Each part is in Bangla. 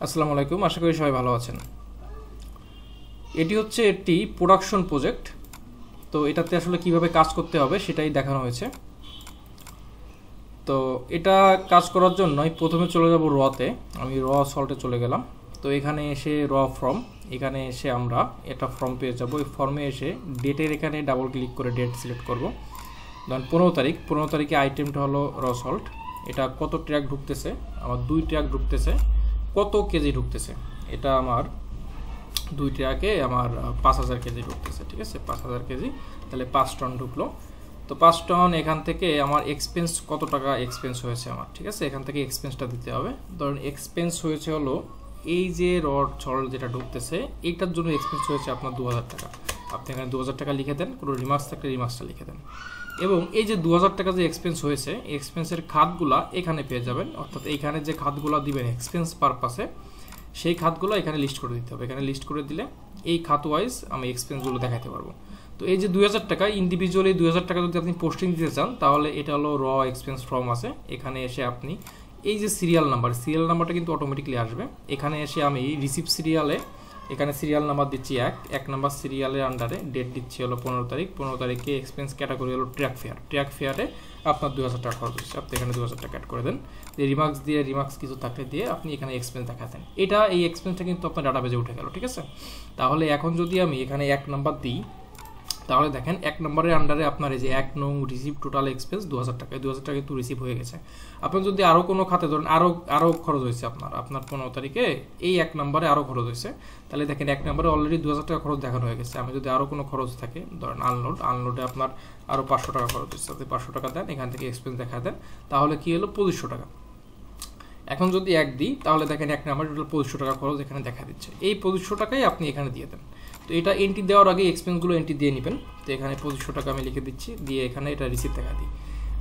আসসালামু আলাইকুম, আশা করি সবাই ভালো আছেন। এটি হচ্ছে একটি প্রোডাকশন প্রজেক্ট। তো এটাতে আসলে কিভাবে কাজ করতে হবে সেটাই দেখানো হয়েছে। তো এটা কাজ করার জন্য প্রথমে চলে যাব রতে। আমি র সল্টে চলে গেলাম। তো এখানে এসে র ফর্ম, এখানে এসে আমরা এটা ফর্ম পেয়ে যাব। এই ফর্মে এসে ডেটের এখানে ডাবল ক্লিক করে ডেট সিলেক্ট করব। ধরুন 15 তারিখে আইটেমটা হলো র সল্ট। এটা কত ট্র্যাক ঢুকতেছে? আমার 2 ট্র্যাক ঢুকতেছে। কত কেজি ঢুকতেছে? এটা আমার 2 ট্রাকে আমার 5000 কেজি ঢুকতেছে। ঠিক আছে, 5000 কেজি, তাহলে 5 টন ঢুকলো। তো 5 টন এখান থেকে আমার এক্সপেন্স কত টাকা এক্সপেন্স হয়েছে আমার। ঠিক আছে, এখান থেকে এক্সপেন্সটা দিতে হবে। ধরুন এক্সপেন্স হয়েছে হলো এই যে রড ছড় যেটা ঢুকতেছে এইটার জন্য এক্সপেন্স হয়েছে আপনার 2000 টাকা। আপনি এখানে 2000 টাকা লিখে দেন, কোনো রিমার্কস থাকলে রিমার্কসটা লিখে দেন। এবং এই যে 2000 টাকা যে এক্সপেন্স হয়েছে, এক্সপেন্সের খাতগুলা এখানে পেয়ে যাবেন। অর্থাৎ এইখানে যে খাতগুলা দিবেন এক্সপেন্স পারপাসে, সেই খাতগুলো এখানে লিস্ট করে দিতে হবে। এখানে লিস্ট করে দিলে এই খাত ওয়াইজ আমি এক্সপেন্সগুলো দেখাতে পারবো। তো এই যে 2000 টাকা ইন্ডিভিজুয়ালি 2000 টাকা যদি আপনি পোস্টিং দিতে চান, তাহলে এটা হলো র এক্সপেন্স ফর্ম আছে। এখানে এসে আপনি এই যে সিরিয়াল নাম্বারটা কিন্তু অটোমেটিকলি আসবে। এখানে এসে আমি রিসিভ সিরিয়ালে এখানে সিরিয়াল নাম্বার দিচ্ছি 1 নাম্বার সিরিয়ালের আন্ডারে ডেট দিচ্ছি হলো 15 তারিখ। 15 তারিখে এক্সপেন্স ক্যাটাগরি হলো ট্র্যাক ফেয়ারে আপনার 2000 টাকা খরচ হচ্ছে। আপনি এখানে 2000 টাকা অ্যাড করে দেন। রিমার্কস কিছু থাকলে দিয়ে আপনি এখানে এক্সপেন্স দেখাতেন। এই এক্সপেন্সটা কিন্তু আপনার ডাটাবেজে উঠে গেল। ঠিক আছে, তাহলে এখন যদি আমি এখানে 1 নাম্বার দিই, তাহলে দেখেন 1 নম্বরের আন্ডারে আপনার এই যে 1 নং রিসিভ টোটাল এক্সপেন্স 2000 টাকা। 2000 টাকা কিন্তু রিসিভ হয়ে গেছে। আপনার যদি আরও কোনো খাতে ধরেন আরও খরচ হয়েছে আপনার 15 তারিখে এই 1 নম্বরে আরও খরচ হয়েছে, তাহলে দেখেন 1 নম্বরে অলরেডি 2000 টাকা খরচ দেখানো হয়ে গেছে। আমি যদি আরও কোনো খরচ থাকে, ধরেন আনলোডে আপনার আরও 500 টাকা খরচ হচ্ছে, আপনি 500 টাকা দেন, এখান থেকে এক্সপেন্স দেখা দেন, তাহলে কি হলো 2500 টাকা। এখন যদি 1 দিই, তাহলে দেখেন 1 নম্বরে টোটাল 2500 টাকা খরচ এখানে দেখা দিচ্ছে। এই 2500 টাকাই আপনি এখানে দিয়ে দেন। তো এটা এন্ট্রি দেওয়ার আগে এক্সপেন্সগুলো এন্ট্রি দিয়ে নেবেন। তো এখানে 2500 টাকা আমি লিখে দিচ্ছি, দিয়ে এখানে এটা রিসিভ দেখা দিই।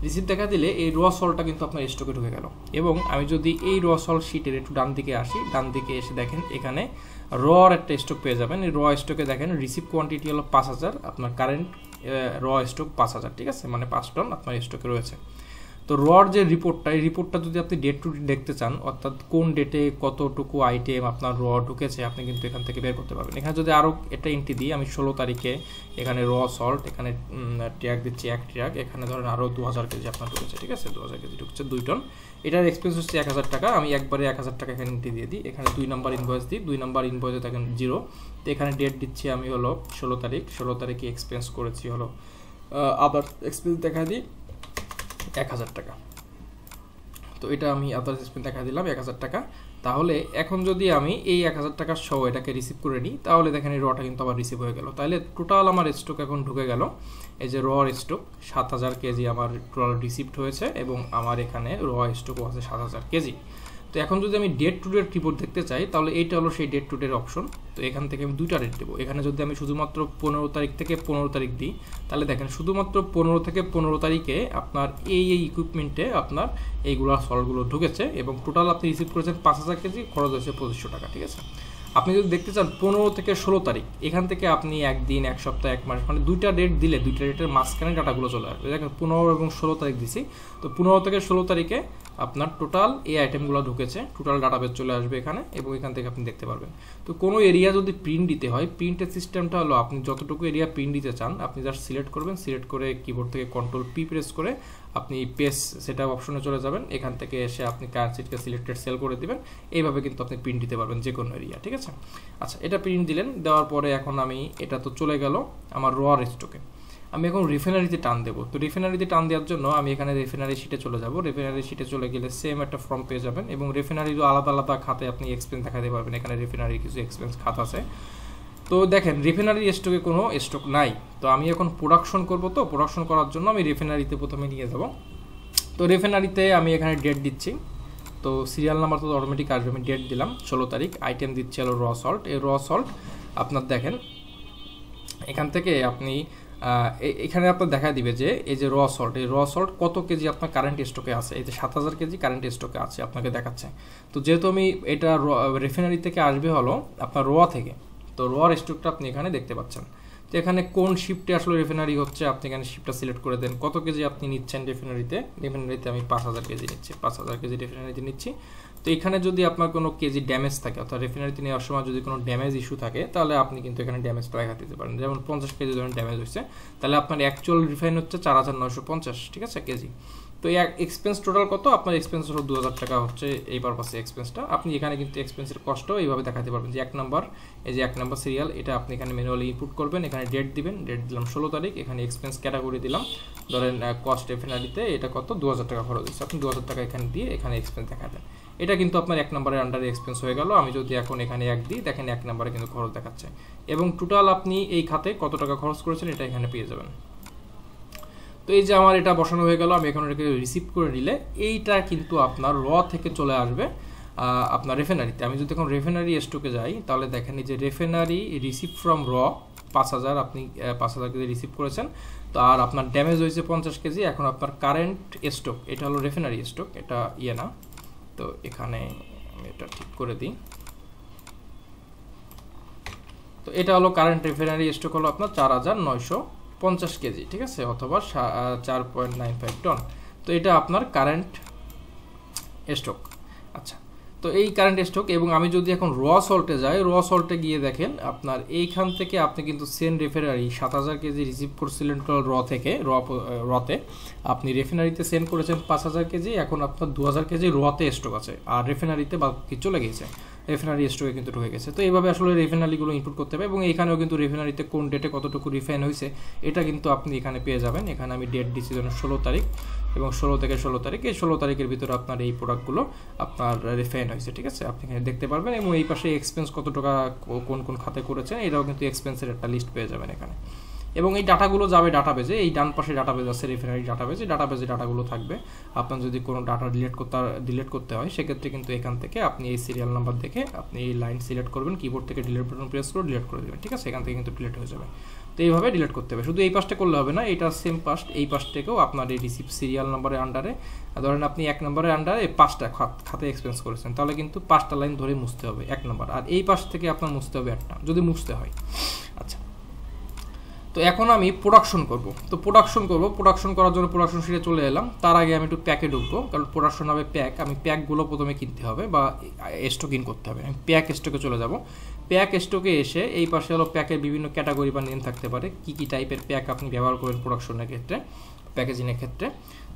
রিসিভ দেখা দিলে এই র সলটা কিন্তু আপনার স্টকে ঢুকে গেল। এবং আমি যদি এই র সল শিটের একটু ডান দিকে আসি, ডান দিকে এসে দেখেন এখানে র একটা স্টক পেয়ে যাবেন। এই র স্টকে দেখেন রিসিভ কোয়ান্টিটি হলো 5000, আপনার কারেন্ট র স্টক 5000। ঠিক আছে, মানে 5 টন আপনার স্টকে রয়েছে। তো রর যে এই রিপোর্টটা যদি আপনি ডেট টু ডেট দেখতে চান, অর্থাৎ কোন ডেটে কতটুকু আইটেম আপনার র ঢুকেছে, আপনি কিন্তু এখান থেকে বের করতে পারবেন। এখানে যদি আরও একটা এন্ট্রি দিই, আমি 16 তারিখে এখানে র সল্ট, এখানে ট্র্যাক দিচ্ছি 1 ট্র্যাক, এখানে ধরেন আরও 2000 কেজি আপনার ঢুকেছে। ঠিক আছে, 2000 কেজি ঢুকছে 2 টন। এটার এক্সপেন্স হচ্ছে 1000 টাকা। আমি একবারে 1000 টাকা এখানে এন্ট্রি দিয়ে দিই। এখানে 2 নাম্বার ইনভয়েস দিই, 2 নাম্বার ইনভয়েসে দেখেন 0। তো এখানে ডেট দিচ্ছি আমি হলো 16 তারিখে এক্সপেন্স করেছি হলো, আবার এক্সপেন্স দেখা দিই 1000 টাকা। তো এটা আমি আদার্স এক্সপেন্স দেখা দিলাম 1000 টাকা। তাহলে এখন যদি আমি এই 1000 টাকা সহ এটাকে রিসিভ করে নিই, তাহলে দেখেন এই রটা কিন্তু আবার রিসিভ হয়ে গেল। তাহলে টোটাল আমার স্টক এখন ঢুকে গেল, এই যে র স্টক 7000 কেজি আমার টোটাল রিসিভড হয়েছে, এবং আমার এখানে র স্টকও আছে 7000 কেজি। তো এখন যদি আমি ডেট টু ডেট রিপোর্ট দেখতে চাই, তাহলে এইটা হলো সেই ডেট টু ডেট অপশন। তো এখান থেকে আমি 2টা ডেট দেবো। এখানে যদি আমি শুধুমাত্র 15 তারিখ থেকে 15 তারিখ দিই, তাহলে দেখেন শুধুমাত্র 15 থেকে 15 তারিখে আপনার এই ইকুইপমেন্টে আপনার এইগুলো সলগুলো ঢুকেছে, এবং টোটাল আপনি রিসিভ করেছেন 5000 কেজি, খরচ হয়েছে 2500 টাকা। ঠিক আছে, আপনি যদি দেখতে চান 15 থেকে 16 তারিখ, এখান থেকে আপনি 1 দিন, 1 সপ্তাহ, 1 মাস, মানে 2টা ডেট দিলে 2টা ডেটের মাঝখানে ডাটাগুলো চলে আসবে। দেখেন 15 এবং 16 তারিখ দিছি। তো 15 থেকে 16 তারিখে আপনার টোটাল এই আইটেমগুলো ঢুকেছে, টোটাল ডাটাবেজ চলে আসবে এখানে, এবং এখান থেকে আপনি দেখতে পারবেন। তো কোনো এরিয়া যদি প্রিন্ট দিতে হয়, প্রিন্টের সিস্টেমটা হলো আপনি যতটুকু এরিয়া প্রিন্ট দিতে চান, আপনি জাস্ট সিলেক্ট করবেন, সিলেক্ট করে কিবোর্ড থেকে Ctrl+P প্রেস করে আপনি পেজ সেটআপ অপশনে চলে যাবেন। এখান থেকে এসে আপনি কারেন্সিকে সিলেক্টেড সেল করে দিবেন। এইভাবে কিন্তু আপনি প্রিন্ট দিতে পারবেন যে কোনো এরিয়া। ঠিক আছে, আচ্ছা, এটা প্রিন্ট দিলেন, দেওয়ার পরে এখন আমি এটা তো চলে গেল আমার র স্টকে। আমি এখন রিফাইনারিতে টান দেবো। তো রিফাইনারিতে টান দেওয়ার জন্য আমি এখানে রিফাইনারি শিটে চলে যাব। রিফাইনারি শিটে চলে গেলে সেম একটা ফর্ম পেয়ে যাবেন, এবং রিফাইনারিরও আলাদা আলাদা খাতে আপনি এক্সপেন্স দেখাতে পারবেন। এখানে রিফাইনারির কিছু এক্সপেন্স খাত আছে। তো দেখেন রিফাইনারি স্টকে কোনো স্টক নাই। তো আমি এখন প্রোডাকশন করব। তো প্রোডাকশন করার জন্য আমি রিফাইনারিতে প্রথমে নিয়ে যাব। তো রিফাইনারিতে আমি এখানে ডেট দিচ্ছি। তো সিরিয়াল নাম্বার তো অটোমেটিক আসবে, আমি ডেট দিলাম 16 তারিখ। আইটেম দিচ্ছি হলো র সল্ট। এই র সল্ট আপনার দেখেন এখান থেকে আপনি এখানে আপনার দেখা দিবে যে এই যে র সল্ট, এই র সল্ট কত কেজি আপনার কারেন্ট স্টকে আছে। এই যে 7000 কেজি কারেন্ট স্টকে আছে আপনাকে দেখাচ্ছে। তো যেহেতু আমি এটা রিফাইনারি থেকে আসবে হলো আপনার র থেকে, তো র স্টকটা আপনি এখানে দেখতে পাচ্ছেন। তো এখানে কোন শিফটে আসলে রিফাইনারি হচ্ছে আপনি এখানে শিফটটা সিলেক্ট করে দেন, কত কেজি আপনি নিচ্ছেন রিফাইনারিতে আমি 5000 কেজি নিচ্ছি, 5000 কেজি রিফাইনারিতে নিচ্ছি। তো এখানে যদি আপনার কোনো কেজি ড্যামেজ থাকে অর্থাৎ রিফাইনারিতে নেওয়ার সময় যদি কোনো ড্যামেজ ইস্যু থাকে তাহলে আপনি কিন্তু এখানে ড্যামেজটা দেখা দিতে পারেন। যেমন 50 কেজি ধরেন ড্যামেজ হয়েছে, তাহলে আপনার অ্যাকচুয়াল রিফাইন হচ্ছে 4950, ঠিক আছে, কেজি। তো এই এক্সপেন্স টোটাল কত, আপনার এক্সপেন্স হলো 2000 টাকা হচ্ছে এই পারপাসে এক্সপেন্সটা। আপনি এখানে কিন্তু এক্সপেন্সের কস্টও এইভাবে দেখাতে পারবেন যে 1 নাম্বার, এই যে 1 নাম্বার সিরিয়াল, এটা আপনি এখানে ম্যানুয়ালি ইনপুট করবেন, এখানে ডেট দিবেন, ডেট দিলাম 16 তারিখ, এখানে এক্সপেন্স ক্যাটাগরি দিলাম, ধরেন কস্ট রিফাইনারিতে এটা কত 2000 টাকা খরচ হচ্ছে, আপনি 2000 টাকা এখানে দিয়ে এখানে এক্সপেন্স দেখাবেন। এটা কিন্তু আপনার 1 নম্বরের আন্ডারে এক্সপেন্স হয়ে গেল। আমি যদি এখন এখানে 1 দিই, দেখেন 1 নম্বরে কিন্তু খরচ দেখাচ্ছে এবং টোটাল আপনি এই খাতে কত টাকা খরচ করেছেন এটা এখানে পেয়ে যাবেন। তো এই যে আমার এটা বসানো হয়ে গেল, আমি এখন এটাকে রিসিভ করে নিলে এইটা কিন্তু আপনার র থেকে চলে আসবে আপনার রেফাইনারিতে। আমি যদি এখন রেফাইনারি স্টকে যাই তাহলে দেখেন এই যে রেফাইনারি রিসিভ ফ্রম র 5000, আপনি 5000 কেজি রিসিভ করেছেন। তো আর আপনার ড্যামেজ হয়েছে 50 কেজি। এখন আপনার কারেন্ট স্টক, এটা হলো রেফাইনারি স্টক, এটা ইয়ে না। তো এখানে আমি এটা ঠিক করে দিই। তো এটা হলো কারেন্ট রিফাইনারি স্টক হলো আপনার 4950 কেজি, ঠিক আছে, অথবা 4.95 টন। তো এটা আপনার কারেন্ট স্টক। আচ্ছা, তো এই কারেন্ট স্টক। এবং আমি যদি এখন র সল্টে যাই, র সল্টে গিয়ে দেখেন আপনার এইখান থেকে আপনি কিন্তু সেন রেফাইনারি 7000 কেজি রিসিভ করছিলেন র থেকে, রতে আপনি রেফাইনারিতে সেন্ড করেছেন 5000 কেজি, এখন আপনার 2000 কেজি রতে স্টক আছে আর রেফাইনারিতে বাকি চলে গেছে, রেফাইনারি স্টকে কিন্তু ঢুকে গেছে। তো এইভাবে আসলে রেফাইনারিগুলো ইনপুট করতে হবে এবং এখানেও কিন্তু রেফাইনারিতে কোন ডেটে কতটুকু রিফাইন হয়েছে এটা কিন্তু আপনি এখানে পেয়ে যাবেন। এখানে আমি ডেট দিচ্ছি যেন 16 তারিখ এবং 16 থেকে 16 তারিখ, এই 16 তারিখের ভিতরে আপনার এই প্রোডাক্টগুলো আপনার রিফাইন হয়েছে, ঠিক আছে, আপনি এখানে দেখতে পারবেন। এবং এই পাশে এক্সপেন্স কত টাকা কোন কোন খাতে করেছেন এটাও কিন্তু এক্সপেন্সের একটা লিস্ট পেয়ে যাবেন এখানে। এবং এই ডাটাগুলো যাবে ডাটাবেজে, এই ডান পাশে ডাটাবেজ আছে রেফাইনারি ডাটাবেজ, এই ডাটাবেজে ডাটাগুলো থাকবে। আপনার যদি কোনো ডাটা ডিলিট করতে হয় সেক্ষেত্রে কিন্তু এখান থেকে আপনি এই সিরিয়াল নাম্বার দেখে আপনি এই লাইন সিলেক্ট করবেন, কিবোর্ড থেকে ডিলিট বাটন প্রেস করে ডিলিট করে দেবেন, ঠিক আছে, এখান থেকে কিন্তু ডিলিট হয়ে যাবে। তো এইভাবে ডিলিট করতে হবে। শুধু এই পাশটা করলে হবে না, এটা সেম পাস্ট, এই পাশ থেকেও আপনার এই রিসিভ সিরিয়াল নাম্বারের আন্ডারে ধরেন আপনি 1 নম্বরের আন্ডারে 5টা খাতে এক্সপেন্স করেছেন, তাহলে কিন্তু 5টা লাইন ধরে মুছতে হবে 1 নম্বর, আর এই পাশ থেকে আপনার মুছতে হবে একটা, যদি মুছতে হয়। আচ্ছা, তো এখন আমি প্রোডাকশন করব। তো প্রোডাকশন করার জন্য প্রোডাকশন শিটে চলে এলাম। তার আগে আমি একটু প্যাকে ঢুকবো, কারণ প্রোডাকশন হবে প্যাক, আমি প্যাকগুলো প্রথমে কিনতে হবে বা স্টক ইন করতে হবে। আমি প্যাক স্টকে চলে যাব। প্যাক স্টকে এসে এই পাশে হলো প্যাকের বিভিন্ন ক্যাটাগরি বা নেম থাকতে পারে, কি কি টাইপের প্যাক আপনি ব্যবহার করেন প্রোডাকশনের ক্ষেত্রে, প্যাকেজিংয়ের ক্ষেত্রে।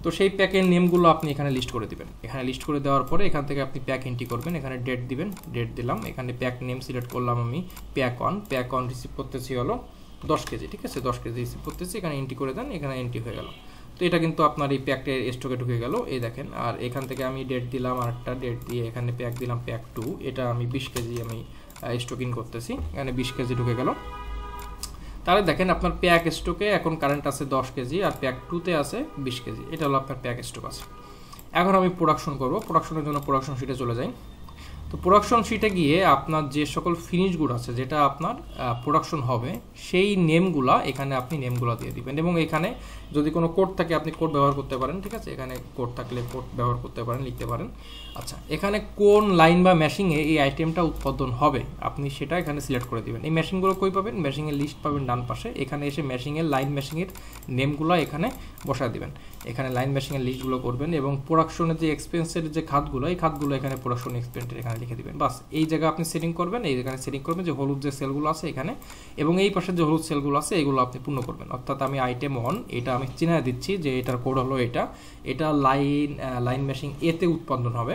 তো সেই প্যাকের নেমগুলো আপনি এখানে লিস্ট করে দিবেন। এখানে লিস্ট করে দেওয়ার পরে এখান থেকে আপনি প্যাক এন্ট্রি করবেন, এখানে ডেট দিবেন, ডেট দিলাম, এখানে প্যাক নেম সিলেক্ট করলাম আমি প্যাক অন রিসিভ করতেছি হলো 10 কেজি, ঠিক আছে, 10 কেজি রিসিভ করতেছি, এখানে এন্ট্রি করে দেন, এখানে এন্ট্রি হয়ে গেল। তো এটা কিন্তু আপনার এই প্যাকের স্টকে ঢুকে গেল, এই দেখেন। আর এখান থেকে আমি ডেট দিলাম, আর একটা ডেট দিয়ে এখানে প্যাক দিলাম প্যাক 2, এটা আমি 20 কেজি আমি স্টক ইন করতেছি, এখানে 20 কেজি ঢুকে গেল। তাহলে দেখেন আপনার প্যাক স্টকে এখন কারেন্ট আছে 10 কেজি আর প্যাক 2তে আছে 20 কেজি, এটা হলো আপনার প্যাক স্টক আছে। এখন আমি প্রোডাকশন করব। প্রোডাকশনের জন্য প্রোডাকশন শিটে চলে যাই। তো প্রোডাকশন শিটে গিয়ে আপনার যে সকল ফিনিশ গুড আছে যেটা আপনার প্রোডাকশন হবে সেই নেমগুলা এখানে আপনি নেমগুলা দিয়ে দিবেন। এবং এখানে যদি কোনো কোড থাকে আপনি কোড ব্যবহার করতে পারেন, ঠিক আছে, এখানে কোড থাকলে কোড ব্যবহার করতে পারেন, লিখতে পারেন। আচ্ছা, এখানে কোন লাইন বা মেশিংয়ে এই আইটেমটা উৎপাদন হবে আপনি সেটা এখানে সিলেক্ট করে দিবেন। এই মেশিনগুলো কই পাবেন, মেশিংয়ের লিস্ট পাবেন ডান পাশে, এখানে এসে মেশিংয়ের লাইন মেশিংয়ের নেমগুলো এখানে বসায় দিবেন। এখানে লাইন মেশিংয়ের লিস্টগুলো করবেন এবং প্রোডাকশনের যে এক্সপেন্সের যে খাতগুলো এই খাতগুলো এখানে প্রোডাকশন এক্সপেন্সের এখানে লিখে দিবেন। বাস এই জায়গা আপনি সেটিং করবেন, এই জায়গায় সেটিং করবেন যে হলুদ যে সেলগুলো আছে এখানে এবং এই পাশে যে হলুদ সেলগুলো আছে এগুলো আপনি পূর্ণ করবেন। অর্থাৎ আমি আইটেম 1 এটা আমি চিনিয়ে দিচ্ছি যে এটার কোড হলো এটা লাইন মেশিং এতে উৎপাদন হবে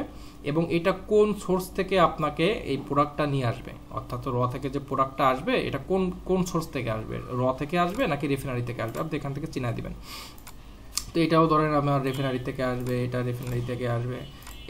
এবং এটা কোন সোর্স থেকে আপনাকে এই প্রোডাক্টটা নিয়ে আসবে, অর্থাৎ র থেকে যে প্রোডাক্টটা আসবে এটা কোন সোর্স থেকে আসবে, র থেকে আসবে নাকি রিফাইনারি থেকে আসবে, আপনি এখান থেকে চিনিয়ে দিবেন। তো এটাও ধরেন আমার রেফাইনারি থেকে আসবে, এটা রেফাইনারি থেকে আসবে,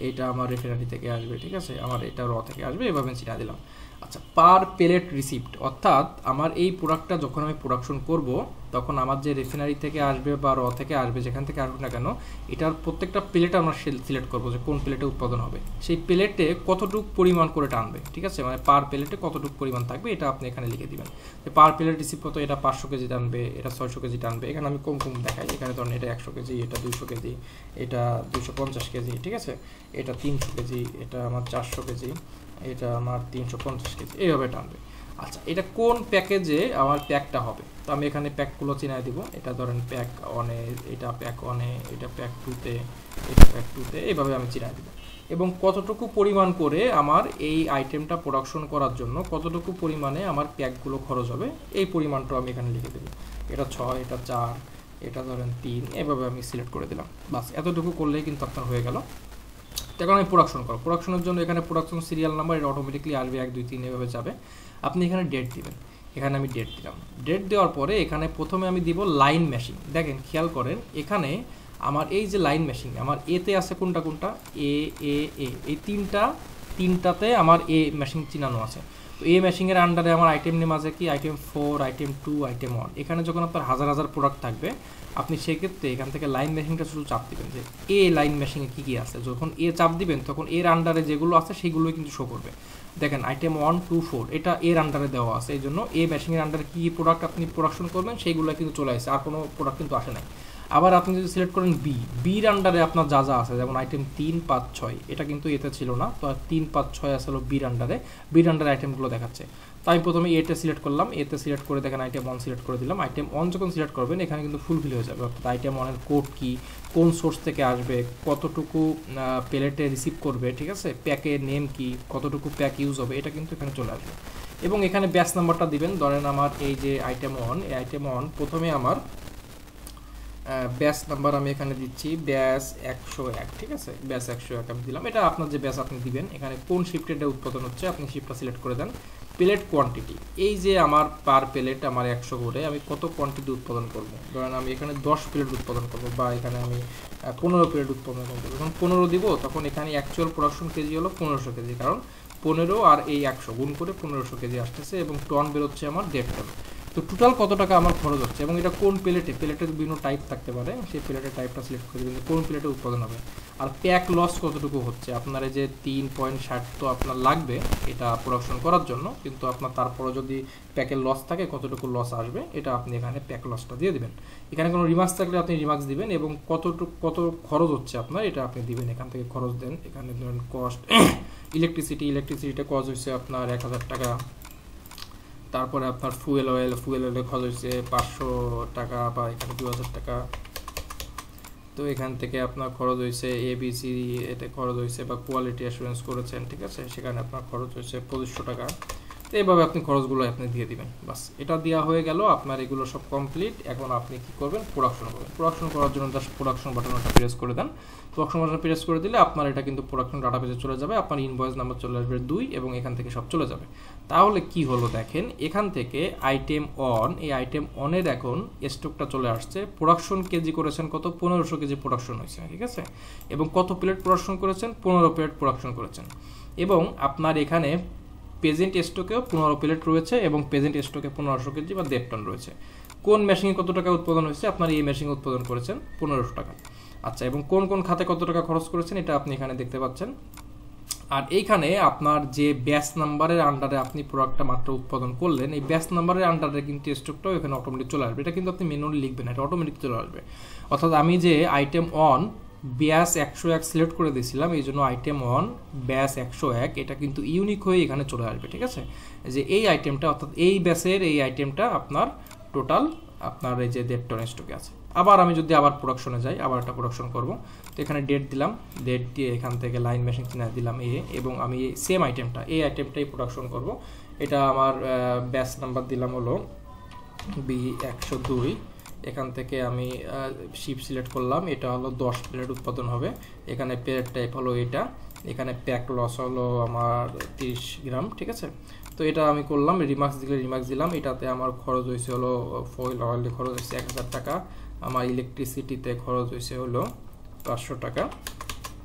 এটা আমার রেফাইনারি থেকে আসবে, ঠিক আছে, আমার এটা র থেকে আসবে, এভাবে চিনিয়ে দিলাম। আচ্ছা, পার প্লেট রিসিপ্ট, অর্থাৎ আমার এই প্রোডাক্টটা যখন আমি প্রোডাকশন করব তখন আমার যে রেফাইনারি থেকে আসবে বা র থেকে আসবে যেখান থেকে আসবে না কেন এটার প্রত্যেকটা প্লেট আমরা সিলেক্ট করবো যে কোন প্লেটে উৎপাদন হবে, সেই প্লেটে কতটুকু পরিমাণ করে টানবে, ঠিক আছে, মানে পার প্লেটে কতটুকু পরিমাণ থাকবে এটা আপনি এখানে লিখে দিবেন। যে পার প্লেট রিসিপ্ট কত, এটা 500 কেজি টানবে, এটা 600 কেজি টানবে, এখানে আমি কম দেখাই, এখানে ধরেন এটা 100 কেজি, এটা 200 কেজি, এটা 250 কেজি, ঠিক আছে, এটা 300 কেজি, এটা আমার 400 কেজি, এটা আমার 350 কেজি, এইভাবে টানবে। আচ্ছা, এটা কোন প্যাকেজে আমার প্যাকটা হবে, তো আমি এখানে প্যাকগুলো চিনাই দিব। এটা ধরেন প্যাক 1-এ, এটা প্যাক 1-এ, এটা প্যাক 2-তে, এটা প্যাক 2-তে, এইভাবে আমি চিনাই দিব। এবং কতটুকু পরিমাণ করে আমার এই আইটেমটা প্রোডাকশন করার জন্য কতটুকু পরিমাণে আমার প্যাকগুলো খরচ হবে, এই পরিমাণটা আমি এখানে লিখে দেব। এটা 6, এটা 4, এটা ধরেন 3, এভাবে আমি সিলেক্ট করে দিলাম। বাস এতটুকু করলেই কিন্তু আপনার হয়ে গেল। এখন আমি প্রোডাকশন করব। প্রোডাকশনের জন্য এখানে প্রোডাকশন সিরিয়াল নাম্বার, এটা অটোমেটিকলি আসবে 1 2 3 এভাবে যাবে। আপনি এখানে ডেট দিবেন, এখানে আমি ডেট দিলাম। ডেট দেওয়ার পরে এখানে প্রথমে আমি দিব লাইন মেশিং। দেখেন খেয়াল করেন এখানে আমার এই যে লাইন মেশিং, আমার এতে আছে কোনটা কোনটা, এ এ এ, এই তিনটাতে আমার এ মেশিং চিনানো আছে। তো এই মেশিংয়ের আন্ডারে আমার আইটেম নেম আছে কি, আইটেম 4, আইটেম 2, আইটেম 1। এখানে যখন আপনার হাজার হাজার প্রোডাক্ট থাকবে, আপনি সেক্ষেত্রে এখান থেকে লাইন মেশিংটা শুধু চাপ দিবেন যে এ লাইন মেশিংয়ে কী কী আছে। যখন এ চাপ দিবেন তখন এর আন্ডারে যেগুলো আছে সেগুলোই কিন্তু শো করবে। দেখেন আইটেম 1 2 4 এটা এর আন্ডারে দেওয়া আছে, এই জন্য এ মেশিংয়ের আন্ডারে কী কী প্রোডাক্ট আপনি প্রোডাকশন করবেন সেইগুলো কিন্তু চলে আসছে, আর কোনো প্রোডাক্ট কিন্তু আসে নাই। আবার আপনি যদি সিলেক্ট করেন বির আন্ডারে আপনার যা যা আছে, যেমন আইটেম 3 5 6, এটা কিন্তু এতে ছিল না, তো 3 5 6 আসলে বির আন্ডারে আইটেমগুলো দেখাচ্ছে। তাই প্রথমে এতে সিলেক্ট করলাম, এতে সিলেক্ট করে দেখেন আইটেম 1 সিলেক্ট করে দিলাম। আইটেম 1 যখন সিলেক্ট করবেন এখানে কিন্তু ফুলফিল হয়ে যাবে, অর্থাৎ আইটেম 1 এর কোড কি, কোন সোর্স থেকে আসবে, কতটুকু প্যালেটে রিসিভ করবে, ঠিক আছে, প্যাকের নেম কি, কতটুকু প্যাক ইউজ হবে, এটা কিন্তু এখানে চলে আসবে। এবং এখানে ব্যাচ নাম্বারটা দিবেন। ধরেন আমার এই যে আইটেম 1, এই আইটেম 1 প্রথমে আমার ব্যাচ নাম্বার আমি এখানে দিচ্ছি ব্যাচ 101, ঠিক আছে, ব্যাচ 101 আমি দিলাম। এটা আপনার যে ব্যাচ আপনি দিবেন, এখানে কোন শিফটেডে উৎপাদন হচ্ছে আপনি শিফটটা সিলেক্ট করে দেন। প্লেট কোয়ান্টিটি, এই যে আমার পার প্লেট আমার 100 করে, আমি কত কোয়ান্টিটি উৎপাদন করব। ধরেন আমি এখানে 10 প্লেট উৎপাদন করব, বা এখানে আমি 15 প্লেট উৎপাদন করব। যখন 15 দিব তখন এখানে অ্যাকচুয়াল প্রোডাকশন কেজি হলো 1500 কেজি, কারণ 15 আর এই 100 গুণ করে 1500 কেজি আসতেছে, এবং টন বেরোচ্ছে আমার 1.5 টন। তো টোটাল কত টাকা আমার খরচ হচ্ছে, এবং এটা কোন প্লেটের বিভিন্ন টাইপ থাকতে পারে, সেই প্লেটের টাইপটা সিলেক্ট করে দেবেন কোন প্লেটে উৎপাদন হবে। আর প্যাক লস কতটুকু হচ্ছে, আপনার এই যে 3.60 তো আপনার লাগবে এটা প্রোডাকশন করার জন্য, কিন্তু আপনার তারপরে যদি প্যাকের লস থাকে কতটুকু লস আসবে, এটা আপনি এখানে প্যাক লসটা দিয়ে দিবেন। এখানে কোনো রিমার্কস থাকলে আপনি রিমার্কস দিবেন, এবং কত খরচ হচ্ছে আপনার এটা আপনি দিবেন। এখান থেকে খরচ দেন, এখানে ধরেন কস্ট ইলেকট্রিসিটিটা কস্ট হচ্ছে আপনার 1000 টাকা। তারপরে আপনার ফুয়েল অয়েলে খরচ হচ্ছে 500 টাকা, বা এখানে 2000 টাকা। তো এখান থেকে আপনার খরচ হয়েছে ABC, এতে খরচ হয়েছে, বা কোয়ালিটি অ্যাসুরেন্স করেছেন, ঠিক আছে, সেখানে আপনার খরচ হয়েছে 2500 টাকা। তো এইভাবে আপনি খরচগুলো আপনি দিয়ে দিবেন। বাস এটা দেওয়া হয়ে গেল, আপনার এগুলো সব কমপ্লিট। এখন আপনি কি করবেন, প্রোডাকশন করবেন। প্রোডাকশন করার জন্য জাস্ট প্রোডাকশন বাটনটা প্রেস করে দেন। প্রোডাকশন বাটন প্রেস করে দিলে আপনার এটা কিন্তু প্রোডাকশন ডাটাবেজে চলে যাবে, আপনার ইনভয়েস নাম্বার চলে আসবে 2, এবং এখান থেকে সব চলে যাবে। তাহলে কি হলো দেখেন, এখান থেকে আইটেম 1, এই আইটেম 1 এর এখন স্টকটা চলে আসছে। প্রোডাকশন কেজি করেছেন কত, 1500 কেজি প্রোডাকশন হয়েছে, ঠিক আছে, এবং কত প্লেট প্রোডাকশন করেছেন, 15 প্লেট প্রোডাকশন করেছেন। এবং আপনার এখানে প্রেজেন্ট স্টকেও 15 প্লেট রয়েছে, এবং প্রেজেন্ট স্টকে 1500 কেজি বা 1.5 টন রয়েছে। কোন মেশিনে কত টাকা উৎপাদন হয়েছে, আপনার এই মেশিনে উৎপাদন করেছেন 1500 টাকা। আচ্ছা, এবং কোন কোন খাতে কত টাকা খরচ করেছেন এটা আপনি এখানে দেখতে পাচ্ছেন। আর এইখানে আপনার যে ব্যাচ নাম্বারের আন্ডারে আপনি প্রোডাক্টটা মাত্র উৎপাদন করলেন, এই ব্যাচ নাম্বারের আন্ডারে কিন্তু স্টকটাও এখানে অটোমেটিক চলে আসবে। এটা কিন্তু আপনি ম্যানুয়ালি লিখবেন, এটা অটোমেটিক চলে আসবে। অর্থাৎ আমি যে আইটেম 1 ব্যাচ 101 সিলেক্ট করে দিয়েছিলাম, এই জন্য আইটেম 1 ব্যাচ 101 এটা কিন্তু ইউনিক হয়ে এখানে চলে আসবে, ঠিক আছে, যে এই আইটেমটা, অর্থাৎ এই ব্যাচের এই আইটেমটা আপনার টোটাল আপনার এই যে 1.5 টন স্টকে আছে। আবার আমি যদি আবার প্রোডাকশনে যাই, আবার একটা প্রোডাকশন করব, তো এখানে ডেট দিলাম, ডেট দিয়ে এখান থেকে লাইন মেশিন চিহ্ন দিলাম এবং আমি সেম আইটেমটা, এই আইটেমটাই প্রোডাকশন করব। এটা আমার ব্যাচ নাম্বার দিলাম হলো B102। এখান থেকে আমি শিপ সিলেক্ট করলাম, এটা হলো 10 প্লেট উৎপাদন হবে। এখানে প্লেট টাইপ হলো এটা, এখানে প্যাক লস হলো আমার 30 গ্রাম, ঠিক আছে। তো এটা আমি করলাম, রিমার্কস দিলাম। এটাতে আমার খরচ হয়েছে হলো ফুয়েল অয়েলে খরচ হয়েছে 1000 টাকা, আমার ইলেকট্রিসিটিতে খরচ হয়েছে হলো 500 টাকা।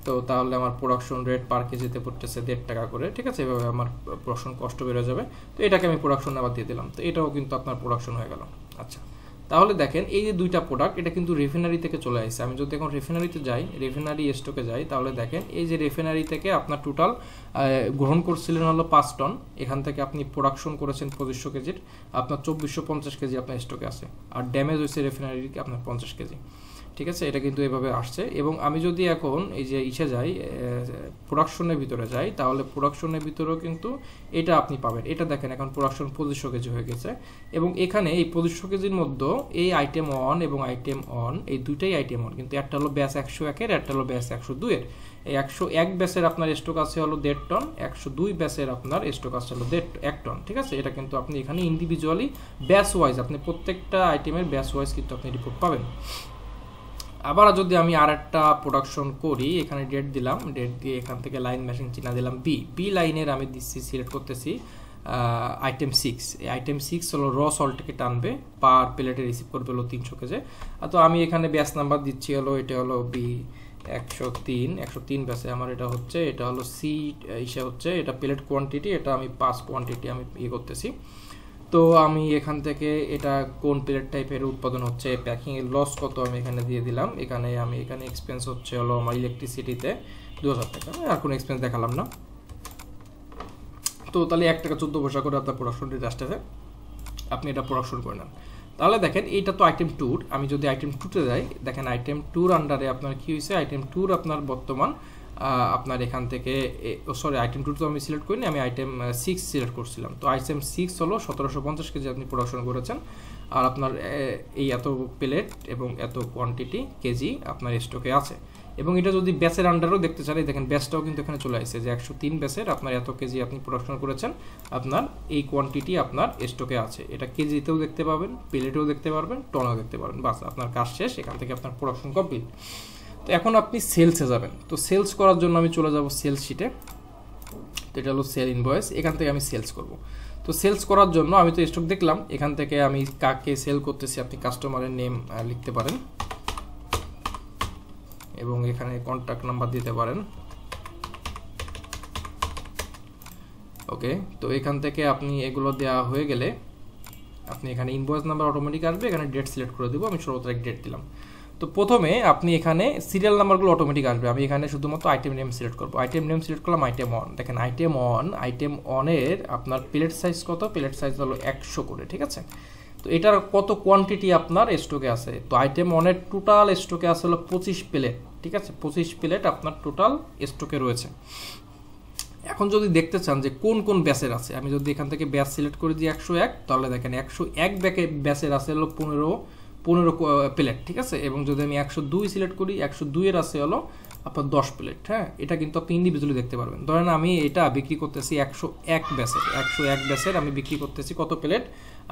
তো তাহলে আমার প্রোডাকশন রেট পার কেজিতে পড়তেছে 1.5 টাকা করে, ঠিক আছে, এভাবে আমার প্রোডাকশন কষ্ট বেড়ে যাবে। তো এটাকে আমি প্রোডাকশন আবার দিয়ে দিলাম, তো এটাও কিন্তু আপনার প্রোডাকশন হয়ে গেল। আচ্ছা, তাহলে দেখেন এই যে দুইটা প্রোডাক্ট, এটা কিন্তু রিফাইনারি থেকে চলে আসছে। আমি যদি এখন রিফাইনারিতে যাই, রিফাইনারি স্টকে যাই, তাহলে দেখেন এই যে রিফাইনারি থেকে আপনার টোটাল গ্রহণ করছিলেন হলো 5 টন, এখান থেকে আপনি প্রোডাকশন করেছেন 2500 কেজির, আপনার 2450 কেজি আপনার স্টকে আছে, আর ড্যামেজ হয়েছে রিফাইনারিকে আপনার 50 কেজি। ঠিক আছে, এটা কিন্তু এভাবে আসছে। এবং আমি যদি এখন এই যে ইসে যাই, প্রোডাকশনের ভিতরে যাই, তাহলে প্রোডাকশনের ভিতরেও কিন্তু এটা আপনি পাবেন। এটা দেখেন এখন প্রোডাকশন 2500 কেজি হয়ে গেছে। এবং এখানে এই 2500 কেজির মধ্যে এই আইটেম 1 এবং আইটেম 1 এই দুইটাই আইটেম 1, কিন্তু একটা হলো ব্যাচ 101 এর, একটা হলো ব্যাচ 102 এর। এই 101 ব্যাচের আপনার স্টক আছে হলো 1.5 টন, 102 ব্যাচের আপনার স্টক আছে হলো 1 টন। ঠিক আছে, এটা কিন্তু আপনি এখানে ইন্ডিভিজুয়ালি ব্যাচ ওয়াইজ আপনি প্রত্যেকটা আইটেমের ব্যাচ ওয়াইজ কিন্তু আপনি রিপোর্ট পাবেন। আবার যদি আমি আর একটা প্রোডাকশন করি, এখানে ডেট দিলাম, ডেট দিয়ে এখান থেকে লাইন মেশিন চিহ্ন দিলাম বি লাইনের আমি দিচ্ছি, সিলেক্ট করতেছি আইটেম 6। এই আইটেম 6 হলো র সল্টকে টানবে, পার প্লেটে রিসিভ করবে হলো 300 কেজি। তো আমি এখানে ব্যাচ নাম্বার দিচ্ছি হলো, এটা হলো বি 103 ব্যাচে আমার এটা হচ্ছে, এটা হলো সি ইসে হচ্ছে, এটা প্লেট কোয়ান্টিটি, এটা আমি 5 কোয়ান্টিটি আমি ইয়ে করতেছি। তো আমি এখান থেকে এটা কোন প্লেট টাইপের উৎপাদন হচ্ছে, প্যাকিং এর লস কত আমি এখানে দিয়ে দিলাম। এখানে এক্সপেন্স হচ্ছে হলো আমার ইলেকট্রিসিটিতে 2000 টাকা, আর কোনো এক্সপেন্স দেখালাম না। তো তাহলে 1 টাকা 14 পয়সা করে আপনার প্রোডাকশন রেট আসতেছে, আপনি এটা প্রোডাকশন করে নেন। তাহলে দেখেন এইটা তো আইটেম 2। আমি যদি আইটেম 2তে যাই, দেখেন আইটেম 2 আন্ডারে আপনার কি হয়েছে, আইটেম 2 আপনার বর্তমান আপনার এখান থেকে সরি আইটেম 2 তো আমি সিলেক্ট করিনি, আমি আইটেম 6 সিলেক্ট করছিলাম। তো আইটেম 6 হলো 1750 কেজি আপনি প্রোডাকশন করেছেন, আর আপনার এই এত প্লেট এবং এত কোয়ান্টিটি কেজি আপনার স্টকে আছে। এবং এটা যদি ব্যাচের আন্ডারও দেখতে চান, দেখেন ব্যাচটাও কিন্তু এখানে চলে আসছে যে 103 ব্যাচের আপনার এত কেজি আপনি প্রোডাকশন করেছেন, আপনার এই কোয়ান্টিটি আপনার স্টকে আছে। এটা কেজিতেও দেখতে পাবেন, প্লেটেও দেখতে পারবেন, টনেও দেখতে পারবেন। বাস আপনার কাজ শেষ, এখান থেকে আপনার প্রোডাকশন কমপ্লিট। তো এখন আপনি সেলসে যাবেন। তো সেলস করার জন্য আমি চলে যাব সেলস শিটে। তো এটা হলো সেল ইনভয়েস, এখান থেকে আমি সেলস করব। তো সেলস করার জন্য আমি তো স্টক দেখলাম, এখান থেকে আমি কাকে সেল করতেছি আপনি কাস্টমারের নেম লিখতে পারেন এবং এখানে কন্ট্যাক্ট নাম্বার দিতে পারেন। ওকে, তো এখান থেকে আপনি এগুলো দেওয়া হয়ে গেলে আপনি এখানে ইনভয়েস নাম্বার অটোমেটিক আসবে, এখানে ডেট সিলেক্ট করে দেবো, আমি 16 তারিখ ডেট দিলাম। তো প্রথমে আপনি এখানে সিরিয়াল নাম্বারগুলো অটোমেটিক আসবে, আমি এখানে শুধুমাত্র আইটেম নেম সিলেক্ট করবো। আইটেম নেম সিলেক্ট করলাম আইটেম 1। দেখেন আইটেম 1 এর আপনার প্লেট সাইজ কত, প্লেট সাইজ হলো 100 করে। ঠিক আছে, তো এটার কত কোয়ান্টিটি আপনার স্টকে আছে। তো আইটেম 1 এর টোটাল স্টকে আছে হলো 25 প্লেট। ঠিক আছে, 25 প্লেট আপনার টোটাল স্টকে রয়েছে। এখন যদি দেখতে চান যে কোন কোন ব্যাচের আছে, আমি যদি এখান থেকে ব্যাচ সিলেক্ট করে দিই 101, তাহলে দেখেন 101 ব্যাচের আছে হলো 15 প্লেট। ঠিক আছে, এবং যদি আমি 102 সিলেক্ট করি, 102 এর আছে হলো আপনার 10 প্লেট। হ্যাঁ, এটা কিন্তু আপনি ইন্ডিভিজুয়ালি দেখতে পারবেন। ধরেন আমি এটা বিক্রি করতেছি 101 ব্যাচের আমি বিক্রি করতেছি কত প্লেট,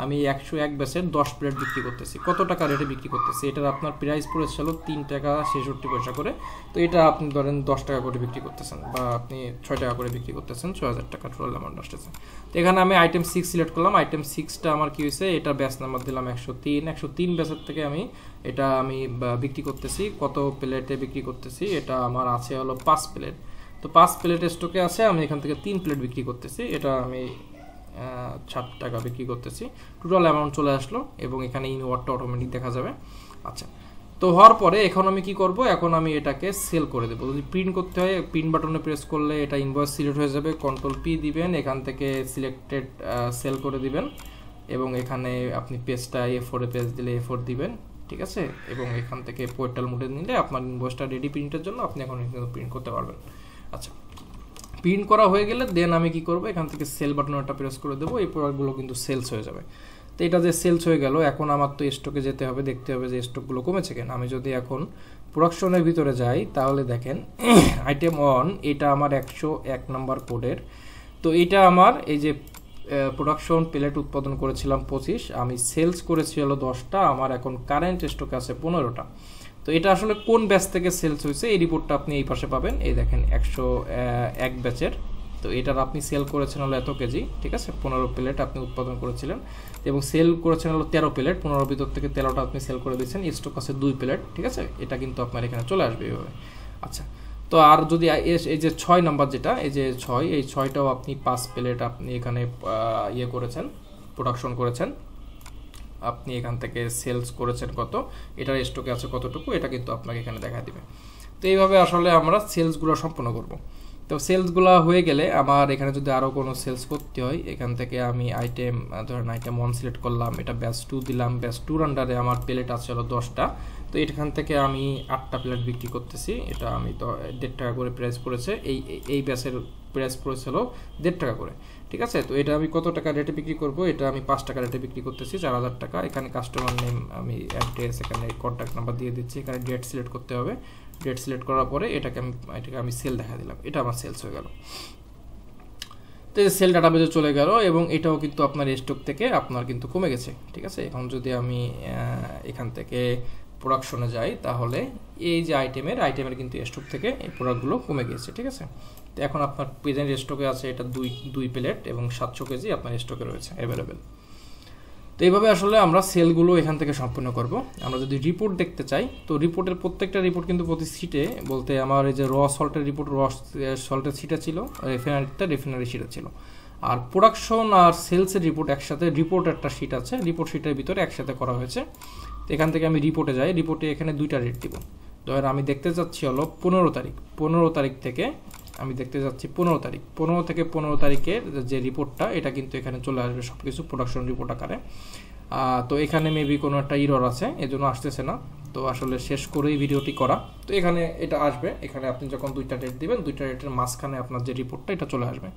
আমি 101 ব্যাচের 10 প্লেট বিক্রি করতেছি। কত টাকা রেটে বিক্রি করতেছি, এটার আপনার প্রাইস পড়েছে হলো 3 টাকা 66 পয়সা করে। তো এটা আপনি ধরেন 10 টাকা করে বিক্রি করতেছেন, বা আপনি 6 টাকা করে বিক্রি করতেছেন, 6000 টাকা টোটাল অ্যামাউন্ট আসতেছে। তো এখানে আমি আইটেম 6 সিলেক্ট করলাম। আইটেম 6টা আমার কি হয়েছে, এটা ব্যাচ নাম্বার দিলাম 103 ব্যাচের থেকে আমি এটা বিক্রি করতেছি কত প্লেটে বিক্রি করতেছি, এটা আমার আছে হলো 5 প্লেট। তো 5 প্লেট স্টকে আছে, আমি এখান থেকে 3 প্লেট বিক্রি করতেছি, এটা আমি 60 টাকা বিক্রি করতেছি। টোটাল অ্যামাউন্ট চলে আসলো এবং এখানে ইনওয়ার্ডটা অটোমেটিক দেখা যাবে। আচ্ছা, তো হওয়ার পরে এখন আমি কি করব, এখন আমি এটাকে সেল করে দেবো। যদি প্রিন্ট করতে হয়, প্রিন্ট বাটনে প্রেস করলে এটা ইনভয়েস সিলেক্ট হয়ে যাবে, কন্ট্রোল পি দিবেন, এখান থেকে সিলেক্টেড সেল করে দিবেন এবং এখানে আপনি পেজটা A4 এ পেজ দিলে A4 দিবেন। ঠিক আছে, এবং এখান থেকে পোর্টাল মোডে নিলে আপনার ইনভয়েসটা রেডি প্রিন্টের জন্য আপনি এখন প্রিন্ট করতে পারবেন। আচ্ছা, প্রিন্ট করা হয়ে গেলে দেন আমি কি করব, এখান থেকে সেল বাটনটা প্রেস করে দেবো, এই প্রোডাক্টগুলো কিন্তু সেলস হয়ে যাবে। তো এটা যে সেলস হয়ে গেল, এখন আমার তো স্টকে যেতে হবে, দেখতে হবে যে স্টকগুলো কমেছে কেন। আমি যদি এখন প্রোডাকশনের ভিতরে যাই, তাহলে দেখেন আইটেম 1 এটা আমার 101 নাম্বার কোডের। তো এটা আমার এই যে প্রোডাকশন প্লেট উৎপাদন করেছিলাম 25, আমি সেলস করেছি হলো 10টা, আমার এখন কারেন্ট স্টকে আছে 15টা। তো এটা আসলে কোন ব্যাচ থেকে সেলস হয়েছে এই রিপোর্টটা আপনি এই পাশে পাবেন। এই দেখেন 101 ব্যাচের, তো এটার আপনি সেল করেছেন হলো এত কেজি। ঠিক আছে, 15 প্লেট আপনি উৎপাদন করেছিলেন এবং সেল করেছেন হলো 13 প্লেট, 15 ভিতর থেকে 13টা আপনি সেল করে দিয়েছেন, স্টক আছে 2 প্লেট। ঠিক আছে, এটা কিন্তু আপনার এখানে চলে আসবে এইভাবে। আচ্ছা, তো আর যদি এই যে 6 নাম্বার যেটা, এই যে 6, এই 6টাও আপনি 5 প্লেট আপনি এখানে ইয়ে করেছেন, প্রোডাকশন করেছেন, আপনি এখান থেকে সেলস করেছেন কত, এটার স্টকে আছে কতটুকু, এটা কিন্তু আপনাকে এখানে দেখা দিবে। তো এইভাবে আসলে আমরা সেলসগুলো সম্পন্ন করব। তো সেলসগুলো হয়ে গেলে আমার এখানে যদি আরও কোনো সেলস করতে হয়, এখান থেকে আমি ধরেন আইটেম 1 সিলেক্ট করলাম, এটা ব্যাচ 2 দিলাম, ব্যাচ 2 আন্ডারে আমার প্লেট আছে হলো 10টা, তো এখান থেকে আমি 8টা প্লেট বিক্রি করতেছি, এটা আমি তো 1.5 টাকা করে প্রাইস পড়েছে, এই ব্যাচের প্রাইস পড়েছিল 1.5 টাকা করে, ঠিক আছে। তো এটা আমি কত টাকা রেটে বিক্রি করব, এটা আমি 5 টাকা রেটে বিক্রি করতেছি, 4000 টাকা। এখানে কাস্টমার নেম আমি অ্যাড্রেস, এখানে কন্ট্যাক্ট নাম্বার দিয়ে দিচ্ছি, এখানে ডেট সিলেক্ট করতে হবে। ডেট সিলেক্ট করার পরে এটাকে আমি সেল দেখা দিলাম, এটা আমার সেলস হয়ে গেল। তো এই সেল ডাটাবেজে চলে গেল এবং এটাও কিন্তু আপনার স্টক থেকে আপনার কিন্তু কমে গেছে, ঠিক আছে। এখন যদি আমি এখান থেকে প্রোডাকশনে যাই, তাহলে এই যে আইটেমের কিন্তু স্টক থেকে এই প্রোডাক্টগুলো কমে গেছে, ঠিক আছে। তো এখন আপনার প্রেজেন্ট স্টকে আছে এটা 2 প্লেট এবং 700 কেজি আপনার স্টকে রয়েছে অ্যাভেলেবেল। তো এইভাবে আসলে আমরা সেলগুলো এখান থেকে সম্পূর্ণ করব। আমরা যদি রিপোর্ট দেখতে চাই, তো রিপোর্টের প্রত্যেকটা রিপোর্ট কিন্তু প্রতি সিটে, বলতে আমার এই যে র সল্টের রিপোর্ট, র সল্টের সিটে ছিল, রিফাইনারি সিটে ছিল, আর প্রোডাকশন আর সেলসের রিপোর্ট একসাথে, রিপোর্ট একটা শিট আছে, রিপোর্ট শিটের ভিতরে একসাথে করা হয়েছে। তো এখান থেকে আমি রিপোর্টে যাই, রিপোর্টে এখানে 2টা রেট দিব। ধরেন আমি দেখতে যাচ্ছি হলো 15 তারিখ থেকে আমি দেখতে যাচ্ছি 15 থেকে 15 তারিখের যে রিপোর্টটা, এটা কিন্তু এখানে চলে আসবে সব কিছু প্রোডাকশন রিপোর্ট আকারে। তো এখানে মেবি কোনো একটা ইরর আছে, এজন্য আসতেছে না। তো আসলে শেষ করেই ভিডিওটি করা। তো এখানে এটা আসবে, এখানে আপনি যখন 2টা রেট দিবেন, 2টা রেটের মাঝখানে আপনার যে রিপোর্টটা এটা চলে আসবে।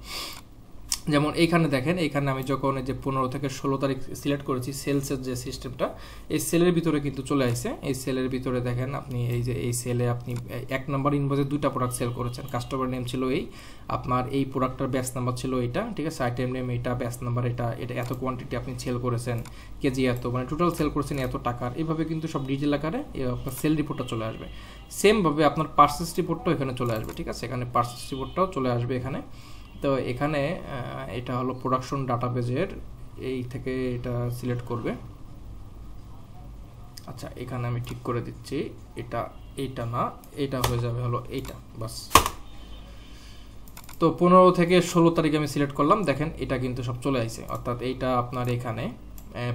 যেমন এইখানে দেখেন, এইখানে আমি যখন এই যে 15 থেকে 16 তারিখ সিলেক্ট করেছি, সেলসের যে সিস্টেমটা, এই সেলের ভিতরে কিন্তু চলে আসছে। এই সেলের ভিতরে দেখেন আপনি এই যে এই সেলে আপনি 1 নম্বর ইনভয়েসে 2টা প্রোডাক্ট সেল করেছেন, কাস্টমার নেম ছিল আপনার এই প্রোডাক্টটার ব্যাচ নাম্বার ছিল এইটা, ঠিক আছে, আইটেম নেম এইটা, ব্যাচ নাম্বার এটা এত কোয়ান্টিটি আপনি সেল করেছেন, কেজি এত, মানে টোটাল সেল করেছেন এত টাকার। এইভাবে কিন্তু সব ডিটেল আকারে আপনার সেল রিপোর্টটা চলে আসবে। সেমভাবে আপনার পারচেস রিপোর্টটাও এখানে চলে আসবে, ঠিক আছে, এখানে পারচেস রিপোর্টটাও চলে আসবে এখানে। তো এখানে এটা হলো প্রোডাকশন ডাটাবেজের, এই থেকে এটা সিলেক্ট করবে। আচ্ছা, এখানে আমি ঠিক করে দিচ্ছি, এইটা না, এটা হয়ে যাবে হলো এইটা, বাস। তো 15 থেকে 16 তারিখে আমি সিলেক্ট করলাম, দেখেন এটা কিন্তু সব চলে আসছে। অর্থাৎ এইটা আপনার এখানে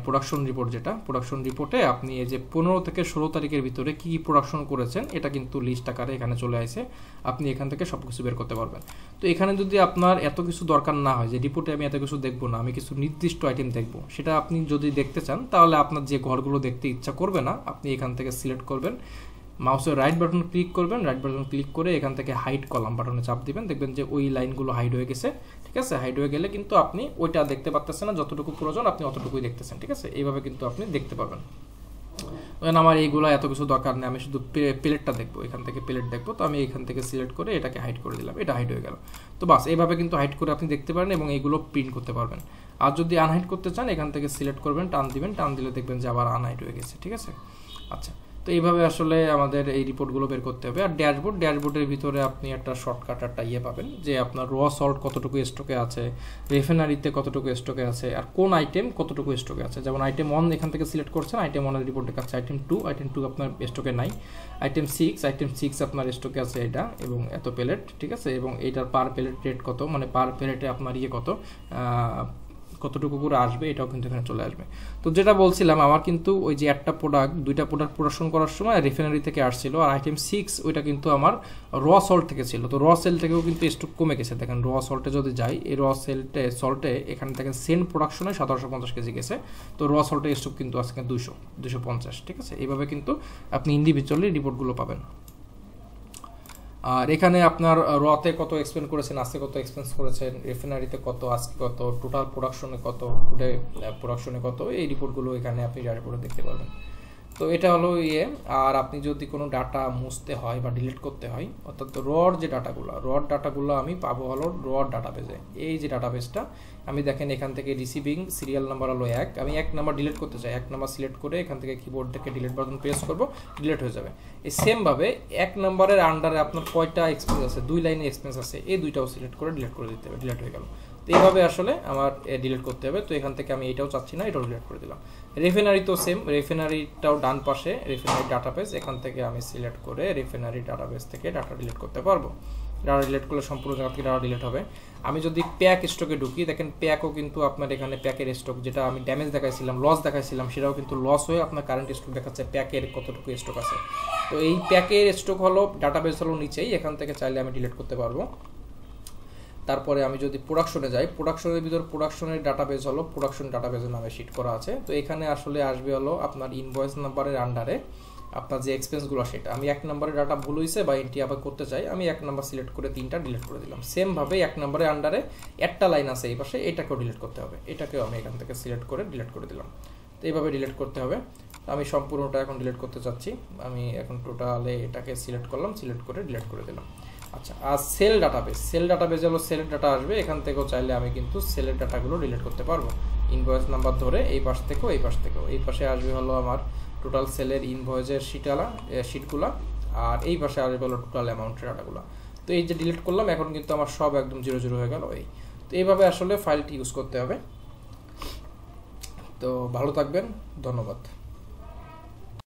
প্রোডাকশন রিপোর্ট, যেটা প্রোডাকশন রিপোর্টে আপনি এই যে 15 থেকে 16 তারিখের ভিতরে কি প্রোডাকশন করেছেন, এটা কিন্তু লিস্ট আকারে এখানে চলে আসে। আপনি এখান থেকে সব কিছু বের করতে পারবেন। তো এখানে যদি আপনার এত কিছু দরকার না হয়, যে রিপোর্টে আমি এত কিছু দেখবো না, আমি কিছু নির্দিষ্ট আইটেম দেখবো, সেটা আপনি যদি দেখতে চান, তাহলে আপনার যে ঘরগুলো দেখতে ইচ্ছা করবে না, আপনি এখান থেকে সিলেক্ট করবেন, মাউসের রাইট বাটন ক্লিক করবেন, রাইট বাটন ক্লিক করে এখান থেকে হাইড কলাম বাটনে চাপ দিবেন, দেখবেন যে ওই লাইনগুলো হাইড হয়ে গেছে, ঠিক আছে। হাইড হয়ে গেলে কিন্তু আপনি ওইটা দেখতে পাচ্ছেন না, যতটুকু প্রয়োজন আপনি অতটুকুই দেখতেছেন, ঠিক আছে। এইভাবে কিন্তু আপনি দেখতে পারবেন। আমার এইগুলো এত কিছু দরকার নেই, আমি শুধু প্লেটটা দেখবো, এখান থেকে প্লেট দেখবো। তো আমি এখান থেকে সিলেক্ট করে এটাকে হাইড করে দিলাম, এটা হাইড হয়ে গেল। তো বাস, এইভাবে কিন্তু হাইড করে আপনি দেখতে পারেন এবং এইগুলো প্রিন্ট করতে পারবেন। আর যদি আনহাইড করতে চান, এখান থেকে সিলেক্ট করবেন, টান দিবেন, টান দিলে দেখবেন যে আবার আনহাইড হয়ে গেছে, ঠিক আছে। আচ্ছা, তো এইভাবে আসলে আমাদের এই রিপোর্টগুলো বের করতে হবে। আর ড্যাশবোর্ডের ভিতরে আপনি একটা শর্টকাট একটা পাবেন, যে আপনার র সল্ট কতটুকু স্টকে আছে, রিফাইনারিতে কতটুকু স্টকে আছে, আর কোন আইটেম কতটুকু স্টকে আছে। যেমন আইটেম 1 এখান থেকে সিলেক্ট করছেন, আইটেম 1 এর রিপোর্ট দেখাচ্ছে। আইটেম 2 আপনার স্টকে নাই। আইটেম 6 আপনার স্টকে আছে এটা, এবং এত প্লেট, ঠিক আছে। এবং এইটার পার প্লেট রেট কত, মানে পার প্লেটে আপনার কতটুকু করে আসবে, এটাও কিন্তু এখানে চলে আসবে। তো যেটা বলছিলাম, আমার কিন্তু ওই যে একটা প্রোডাক্ট, 2টা প্রোডাক্ট প্রোডাকশন করার সময় রিফাইনারি থেকে আসছিল, আর আইটেম 6 ওইটা কিন্তু আমার র সল্ট থেকে ছিল। তো র সেল থেকেও কিন্তু স্টক কমে গেছে। দেখেন র সল্টে যদি যাই, এই র সল্টে এখানে দেখেন সেন্ট প্রোডাকশনে 1750 কেজি গেছে। তো র সল্টের স্টক কিন্তু আজকে 250, ঠিক আছে। এইভাবে কিন্তু আপনি ইন্ডিভিজুয়ালি রিপোর্টগুলো পাবেন। আর এখানে আপনার রতে কত এক্সপেন্ড করেছেন, আজকে কত এক্সপেন্স করেছেন, রিফাইনারিতে কত, আজকে কত, টোটাল প্রোডাকশনে কত, টুডে প্রোডাকশনে কত, এই রিপোর্টগুলো এখানে আপনি রিপোর্টে দেখতে পারবেন। তো এটা হলো আর আপনি যদি কোনো ডাটা মুছতে হয় বা ডিলিট করতে হয়, অর্থাৎ রড ডাটাগুলো আমি পাবো হলো রড ডাটাবেজে। এই যে ডাটাবেজটা আমি দেখেন, এখান থেকে রিসিভিং সিরিয়াল নাম্বার হলো 1, আমি 1 নাম্বার ডিলিট করতে চাই, 1 নাম্বার সিলেক্ট করে এখান থেকে কিবোর্ড থেকে ডিলিট বাটন প্রেস করব, ডিলিট হয়ে যাবে। এই সেমভাবে 1 নাম্বারের আন্ডারে আপনার কয়টা এক্সপেন্স আছে, 2 লাইনে এক্সপেন্স আছে, এই 2টাও সিলেক্ট করে ডিলিট করে দিতে হবে, ডিলিট হয়ে গেল। তো এইভাবে আসলে আমার ডিলিট করতে হবে। তো এখান থেকে আমি এটাও চাচ্ছি না, এটাও ডিলিট করে দিলাম। রিফাইনারি তো সেম, রিফাইনারিটাও ডান পাশে রিফাইনারি ডাটাবেস, এখান থেকে আমি সিলেক্ট করে রিফাইনারি ডাটাবেস থেকে ডাটা ডিলিট করতে পারবো। ডাটা ডিলিট করলে সম্পূর্ণ জায়গা থেকে ডাটা ডিলিট হবে। আমি যদি প্যাক স্টকে ঢুকি, দেখেন প্যাকও কিন্তু আপনার এখানে প্যাকের স্টক, যেটা আমি ড্যামেজ দেখাইছিলাম, লস দেখাইছিলাম, সেটাও কিন্তু লস হয়ে আপনার কারেন্ট স্টক দেখাচ্ছে, প্যাকের কতটুকু স্টক আছে। তো এই প্যাকের স্টক হলো ডাটাবেস হলো নিচেই, এখান থেকে চাইলে আমি ডিলিট করতে পারবো। তারপরে আমি যদি প্রোডাকশনে যাই, প্রোডাকশনের ভিতর প্রোডাকশনের ডাটাবেস হলো প্রোডাকশন ডাটাবেসের নামে শিট করা আছে। তো এখানে আসলে আসবে হলো আপনার ইনভয়েস নাম্বারের আন্ডারে আপনার যে এক্সপেন্সগুলো সেটা আমি 1 নম্বরে ডাটা ভুল হয়েছে বা এন্ট্রি আবার করতে চাই, আমি 1 নম্বর সিলেক্ট করে 3টা ডিলিট করে দিলাম। সেমভাবে 1 নম্বরের আন্ডারে একটা লাইন আছে এই পাশে, এটাকেও ডিলিট করতে হবে, এটাকেও আমি এখান থেকে সিলেক্ট করে ডিলিট করে দিলাম। তো এইভাবে ডিলিট করতে হবে। আমি সম্পূর্ণটা এখন ডিলিট করতে চাচ্ছি, আমি এখন টোটালে এটাকে সিলেক্ট করলাম, সিলেক্ট করে ডিলিট করে দিলাম। আচ্ছা, আর সেল ডাটাবেজ হলো সেলের ডাটা আসবে, এখান থেকেও চাইলে আমি কিন্তু সেলের ডাটাগুলো ডিলিট করতে পারবো। ইনভয়েস নাম্বার ধরে এই পাশ থেকেও এই পাশে আসবে হলো আমার টোটাল সেলের ইনভয়েসের শিটগুলো, আর এই পাশে আসবে হলো টোটাল অ্যামাউন্টের ডাটাগুলো। তো এই যে ডিলিট করলাম, এখন কিন্তু আমার সব একদম 0 হয়ে গেল। তো এইভাবে আসলে ফাইলটি ইউজ করতে হবে। তো ভালো থাকবেন, ধন্যবাদ।